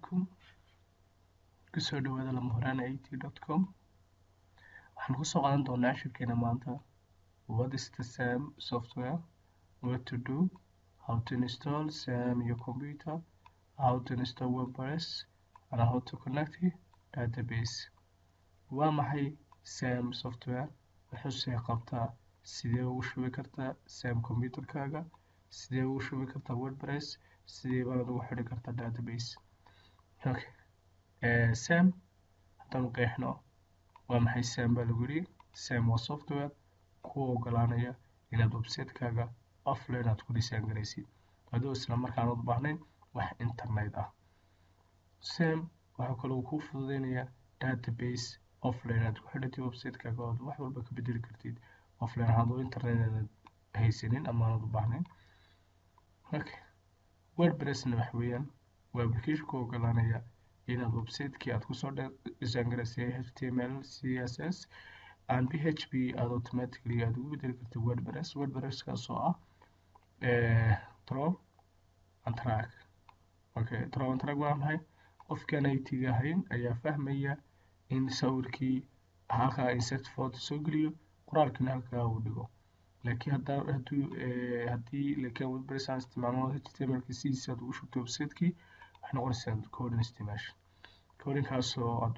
calaykum kusoo dhawaada lamahoraan.it.com. waxaan kusoo qaadan doonaa cashirkeena maanta what is the SAM software, what to do, how to install SAM in your computer, how to install WordPress, and how to connect your database. waa maxay SAM software? wuxuu qabtaa sidee ugu shubi kartaa SAM computerkaaga, sidee ugu shubi kartaa WordPress, sidee baad ugu xidhi kartaa database. SAM haddaan qeexno waa maxay SAM baa lagu yidhi. SAM waa software kuu ogolaanaya inaad website-kaaga offline aad ku design garaysid adoo isla markaan u baahnayn wax internet ah. SAM waxaa kaloo kuu fududeynayaa database offline aad ku xidhatid website-kaaga oo wax walba ka bedeli kartid offline hadoo internet aad haysanin ama aad u baahnayn. WordPress-na waxa weeyaan waa application kuu ogolaanaya inaad website-kii aad kusoo design garaysay HTML, CSS and PHP aad automatically aad ugu bedeli kartid WordPress. WordPress-kaasoo ah Drop and Drag. Drop and Drag waa maxay? qofkaan IT-ga ahayn ayaa fahmaya in sawirkii halkaa insert photo soo geliyo, qoraalkiina halkaa uu dhigo. laakiin haddii WordPress aan isticmaalno HTML-ka sidiisa aad ugu shubto website-kii waxay noqonaysaa coding estimation. coding-kaasoo aad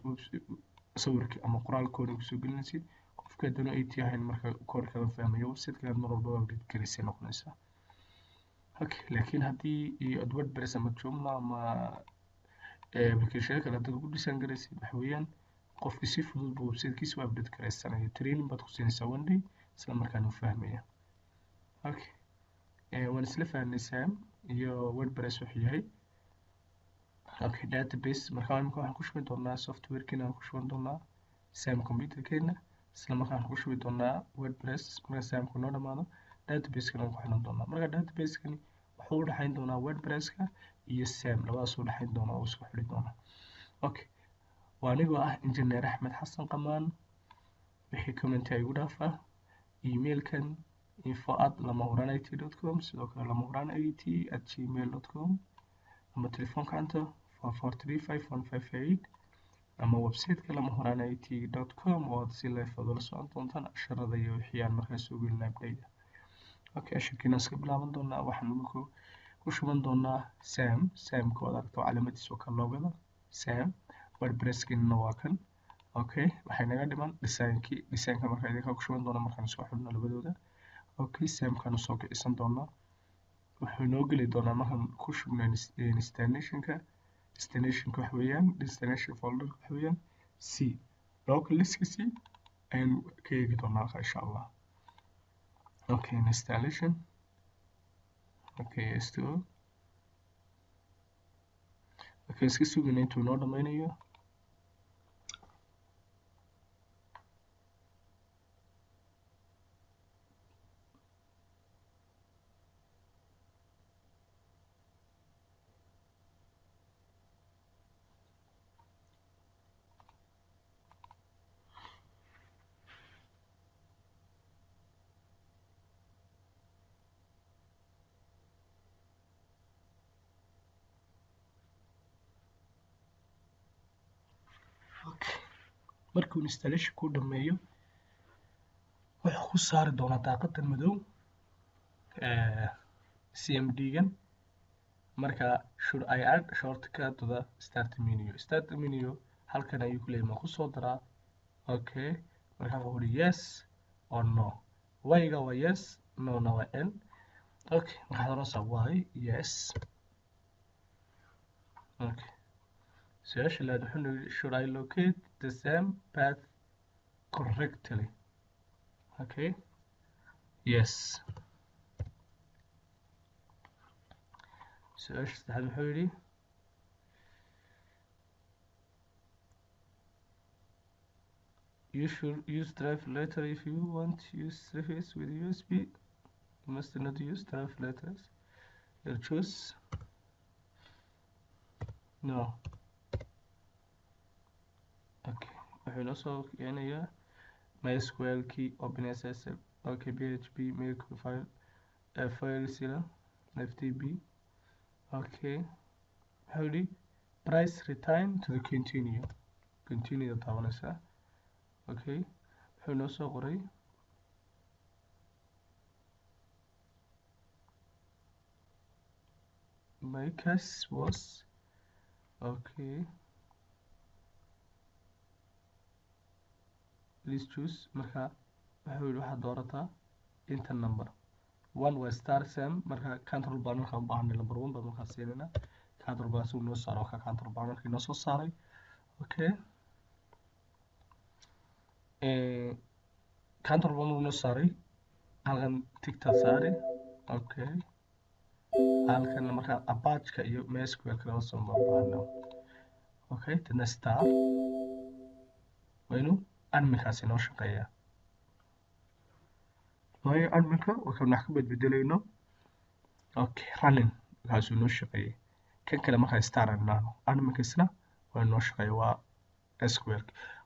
sawirkii ama qoraal coding kusoo gelinaysid qofka haddana IT ahayn marka coding-kaada fahmayo website-ka mar walba update garaysay noqonaysaa. laakiin haddii aad WordPress ama Joomla ama application kale haddaad ugu design garaysid waxa weeyaan qofki si fudud buu website-kiisa u update garaysanaya. training baad ku siinaysaa one day isla markaana u fahmaya. waan isla fahnay SAM iyo WordPress wuxuu yahay. database marka waxaan ku shubi doonaa software-keena aan ku shuban doonaa SAM computer-keena isla markaan waxaan ku shubi doonaa WordPress. marka SAM-ku noo dhamaado database-kana waan ku xidhan doonaa. marka database-kani wuxuu u dhexayn doonaa WordPress-ka iyo SAM labadaas u dhexayn doonaa oo isku xidhi doonaa. waa anigoo ah Engineer Axmed Xasan Qamaan. wixii comment igu dhaafaa email-kan info@lamahoraan.it.com, sidoo kale lamahoraan.it@gmail.com, ama telefoonka gacanta 4435158 ama website-ka lamahoraan.it.com oo aad si live aad ula socon doontaan casharada iyo wixii aan markaas soo gelin update. cashirkiina iska bilaaban doonaa. waxaan ku shuban doonaa SAM-ka oo aragto calaamadiisa oo kale loogada SAM. WordPress-kiina waa kan. waxay naga dhiman design-ka marka idinka ku shuban doona markaan soo xidhno labadooda. SAM-kaanu soo kicisan doonaa. wuxuu noo geli doonaa markaan ku shubno installation-ka waxa weeyaan destination folder-ka waxa weeyaan C local disk C ayaan ka eegi doonaa insha Allah. installation STO iska sugayna intuu noo dhammaynayo. markuu installation ku dhameeyo wuxuu ku saari doonaa daaqadan madow CMD-gan. marka should I add shortcut to the start menu halkan ayuu ku leeyahay ma ku soo daraa. marka wuxuu yidhi yes or no. y-ga waa yes, no-na waa n. waxaad oranaysaa y yes. su-aasha labaad wuxuu yidhi should I locate the SAM path correctly? yes. su-aasha saddexaad wuxuu yidhi you should use drive later if you want to use service with USB. You must not use drive letters. Choose no. wuxuu noo soo keenayaa MySQL key OpenSSL PHP Miracle file sila FTP. wuxuu yidhi price return to the continue taabanaysaa. Okay, wuxuu noo soo qoray my cash was okay. Please choose. marka wuxuu yidhi waxaad doorataa inta number 1 waa star sam. marka control baan markaan u baahanay number 1 baan markaan siinayna control baan suu noo saaro ka control baan markii noo soo saaray. Okay, control baan noo saaray halkan tigta saari. Okay, halkan marka abajka iyo MySQL kala soo baahno. Okay, tana star waynu adminkaasi noo shaqeeyaa. waayo adminka waxaan wax ka bedbedelayno. Okay, running kaasuu noo shaqeeyay. kan kale markaa star adnaano adminkiisna waa noo shaqeeya waa SQL.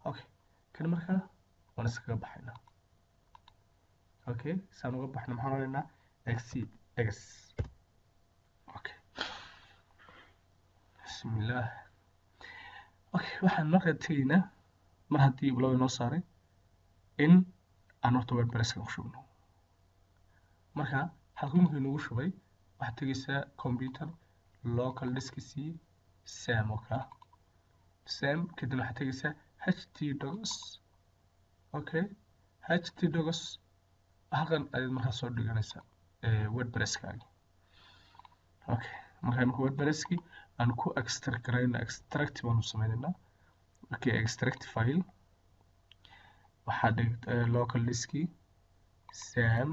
Okay, kan markaa waan iskaga baxaynaa. Okay, saan uga baxna maxaan odhanaynaa exceed x. Okay, bismillah. Okay, waxaan markaa tegaynaa mar haddii loo inoo saaray in aan horta WordPress-ka ku shubno. marka halkuu markuu inoogu shubay waxaad tegaysaa computer local disk c sam oo kale sam kadib waxaad tegaysaa htdocs. Okay, htdocs halkan ayaad markaa soo dhiganaysaa WordPress-kaaga. Okay, marka WordPress-kii aan ku extract garayno extract baanu sameynaynaa. Okay, extract file waxaad dhigtaa local disk sam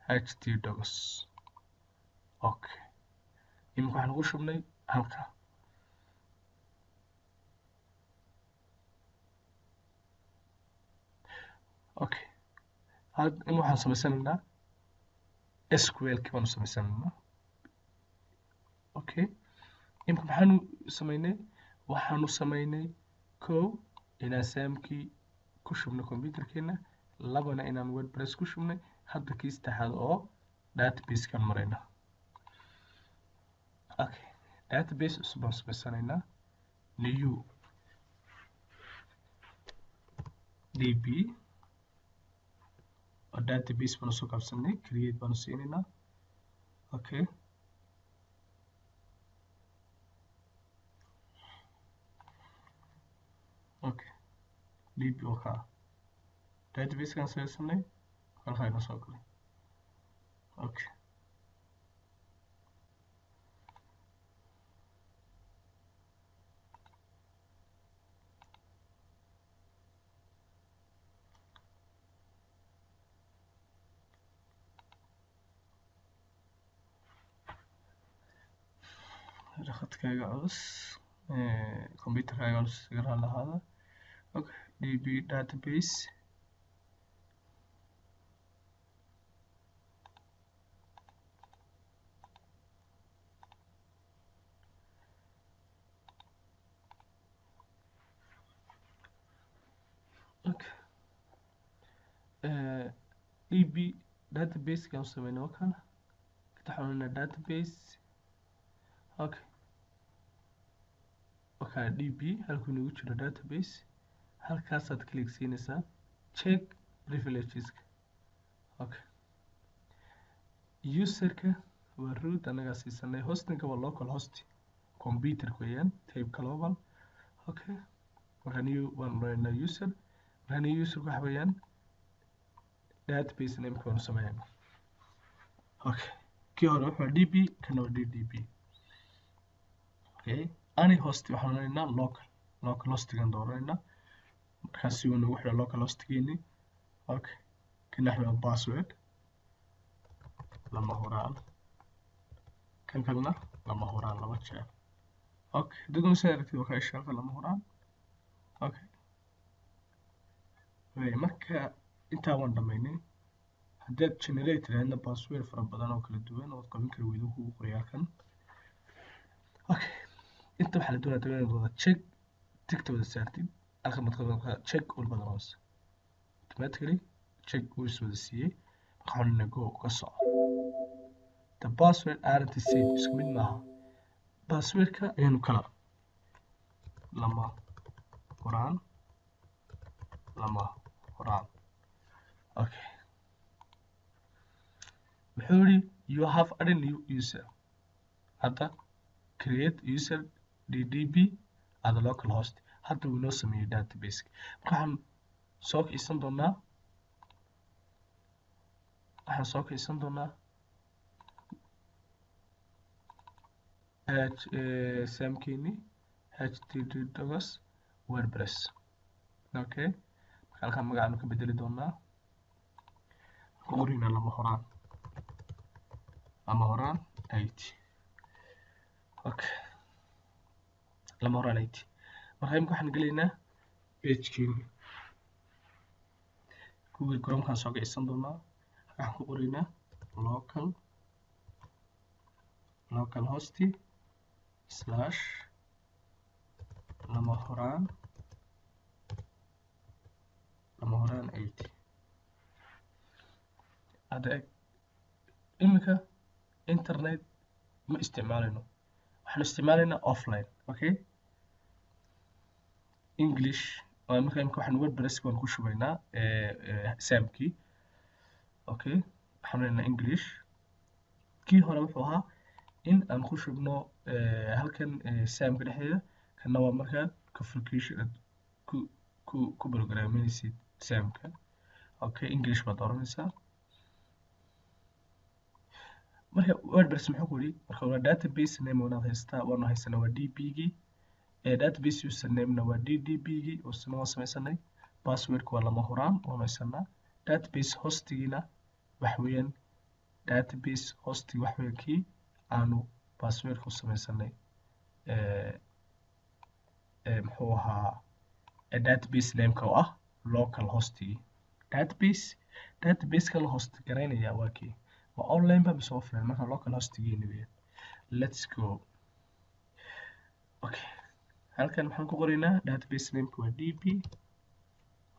htdocs. Okay, imika waxaan ugu shubnay halka. Okay, in waxaan samaysanaynaa SQL-kii baanu samaysanaynaa. Okay, imika maxaanu samaynay waxaanu samaynay kow inaan samkii ku shubno computerkeena, labana inaan WordPress ku shubnay, hadda kii saddexaad oo database-kan marayna. Okay, database cusub baan samaysanaynaa. new db oo database baanu soo qabsanay create baanu siinaynaa. Okay, okay, db oo kaa database-kan samaysanay halkaa inoo soo galay. Okay, khadkaaga culus computerkaaga culus iga raali lahaada. Okay, db database. Okay, db database-kan sameynay waa kana taxawilna database. Okay, okay, db halkuu nagu jiro database halkaasaad click siinaysaa check privileges. Okay, userka waa root anagaa siisanay, hostingka waa local host computer weeyaan type global. Okay, marka new waan odhanaynaa user. marka new user waxa weeyaan database name-ka waanu sameeynaa. Okay, kii hore wuxuu db kana waa ddb. Okay, any host waxaan odhanaynaa local hostigan dooranaynaa. markaasi uu nagu xidha local hostigeeni. Okay, kana waa password lama huraan, kan kalena lama huraan laba jeer. Okay, dadku soo aragtid waa ka ishaarta lama huraan. Okay, marka intaa waan dhamaynay. haddaad generate lahaydna password fara badan oo kala duwan oo qaban kara weydo kugu qorayaa kan. Okay, inta waxaa la doonayaa inaad wada check tigtooda saartid halka madqabka check all badan hoose automatically check uu soo siiyay. waxaan go ka soco. the password aren't the same isku mid maaha. passwordka ayaynu kala lama huraan okay wuxuu yidhi you have added new user hadda create user ddb at the local host hadda wuu inoo sameeyey database waxaan soo kaysan doonaa samkini https wordpress okay halkan magacaanu ka bedeli doonaa qorina lama horaan 8 okay lama horaan 8 marka imika waxaan gelaynaa pagekeeni google chromekaan soo kaysan doonaa waxaan ku qoraynaa localhost / lama horaan 8 hadda imika internet ma isticmaalayno waxaan isticmaalaynaa offline okay english marka imika waxaan wordpress waan ku shubaynaa samkii okay waxaan leynaa english kii hore wuxuu ahaa in aan ku shubno halkan samka dhexdeeda kana waa markaa configuration ku programinaysid samka okay english baad oranaysaa marka wordpress muxuu ku yidhi marka waa database name waanu haysanaa waa db-gii database username-na waa ddb-gii oo sina waan samaysanay passwordka waa lama huraan waanu haysanaa database hostigiina waxa weeyaan database hostig waxa weeyaan kii aanu passwordka u samaysanay muxuu ahaa database name-ka oo ah local hostigii database-ka la host garaynaya waa kii waa online ba mise offline marka local hostigiina weeyaan let's go okay halkan waxaan ku qoraynaa database name-ka waa db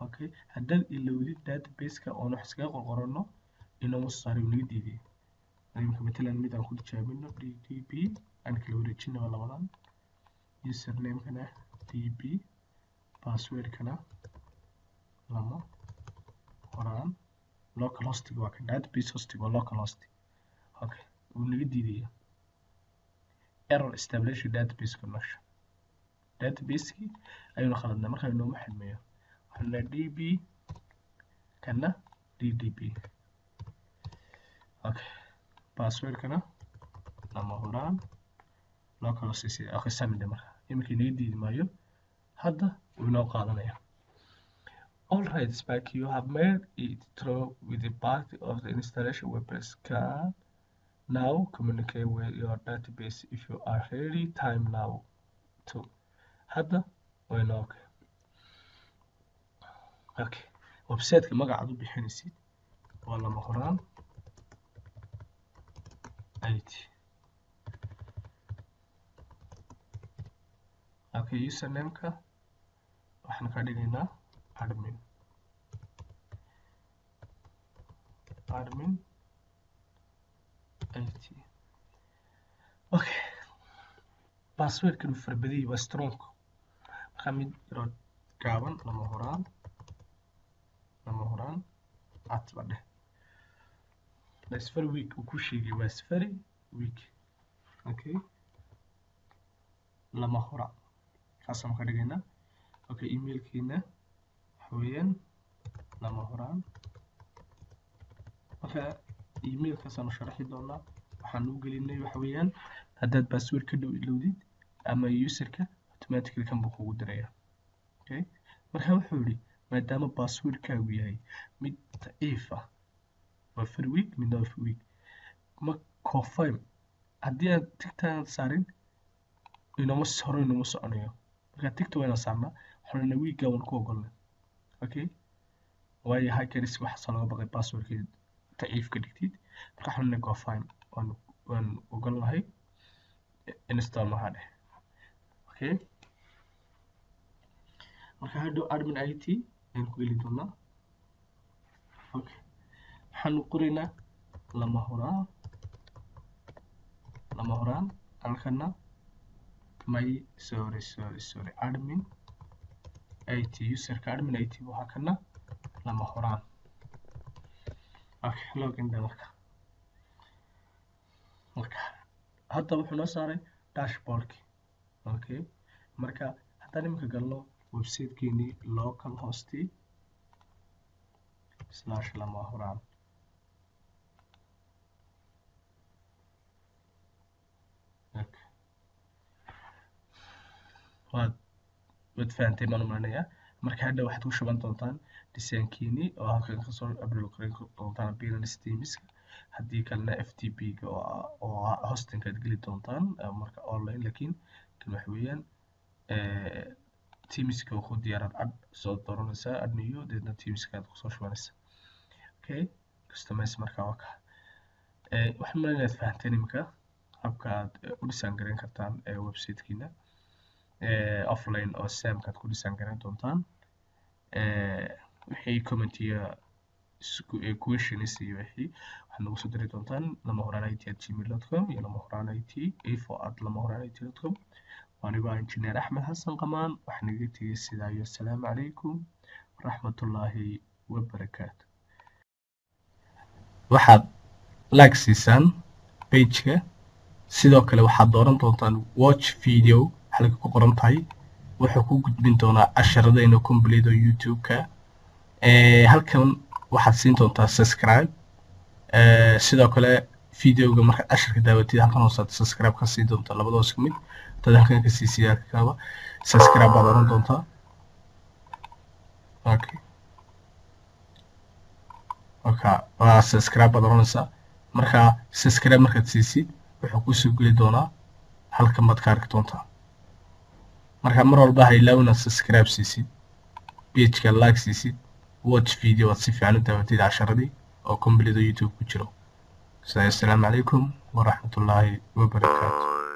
okay haddaad ilowdid database-ka oon wax iskaga qorqorano inoomu saari uu naga diiday imika matalan mid aan ku tijaabino ddb aan kala wareejino labadan username-kana db passwordkana lama horaan local hosting waa kan database hosting waa local hosting okay wuu naga diidaya error establish database connection database-kii ayuuna khaladnaa markaa inoomu xidmeeyo waxaan leeyahay db kana ddb okay passwordkana lama horaan local hosting okay samide marka imika naga diidi maayo hadda wuu inoo qaadanaya alright Spike, you have made it through with the part of the installation. WordPress can now communicate with your database if you are ready. Time now to hadda wayna okay website-ka magacaad u bixinaysid waa lama horaan 8 okay username-ka waxaan ka dhigaynaa admin 80 okay passwordkan uu farbadiyay waa strong marka mid yaroo gaaban lama horaan atbadhe that's very weak uu ku sheegay waa very weak okay lama hora kaasaan ka dhigaynaa okay emailkiina waxa weeyaan lama horaan marka emailkaasaan sharaxi doonaa waxaan u gelinay waxa weeyaan haddaad password ka dhow ilowdid ama userka automatically kan buu kugu diraya okay marka wuxuu yidhi maadaama passwordkaagu yahay mid daciif ah waa very weak midna waa very weak ma confirm haddii aad tigtaan saarin inoma soconayo marka tigta wayna saarnaa waxaana weekga waan ku ogolnay okay waayo hackers waxaa laga baqay passwordkeed daciif ka dhigtid marka waxaana go fine waan ogolnahay install maxaa dheh okay marka hadhow admin it ayaan ku geli doonaa okay waxaanu qoraynaa lama horaan halkana my sorry admin it userka admin it waxaa kana lama huraan. Okay, login da marka hadda wuxuu noo saaray dashboardki. Okay, marka haddaan iminka galno websitekeeni localhost / lama huraan. waad fahantay maan umaleynaya. marka hadda waxaad ku shuban doontaan design-kiini oo halkan kasoo upload gareyn doontaan Binance Themes, haddii kalena FTP-ga oo hosting aad geli doontaan marka online. laakiin kan waxa weeyaan Themes-ka oo ku diyaarad cad soo dooranaysaa add new, deedna Themes-ka aad kusoo shubanaysaa. Okay, customize marka waa ka waxaan umaleynaya inaad fahanteen iminka habka aad u design gareyn kartaan website-kiina offline oo samka aad ku design gareyn doontaan. wixii comment iyo questions iyo wixii waxaad nagu soo diri doontaan lamahuraan@gmail.com iyo lamahuraan@lamahuraan.com. anigoo engineer Axmed Xasan Qamaan waxaan iga tegay sidaa iyo assalaamu calaykum waraxmatullaahi wabarakaatu. waxaad like siisaan page-ka, sidoo kale waxaad dooran doontaan watch video halka ku qoran tahay. wuxuu ku gudbin doonaa casharadayna complete oo YouTube-ka. halkan waxaad siin doontaa subscribe. sidoo kale videoga markaad casharka daawatid halkan hoosaad subscribe ka siin doontaa, labadoos ka mid. dad halkan ka sii siyaarkaaba subscribe baad oran doontaa. okay waa subscribe baad oranaysaa. marka subscribe markaad siisid wuxuu kusoo geli doonaa halkan baad ka arki doontaa. marka mar walba ha ilaawin inaad subscribe siisid, page-ka like siisid, watch video aad si fiican u daawatid casharadii oo complete oo YouTube ku jiro. assalaamu calaykum waraxmatullaahi wabarakaatu.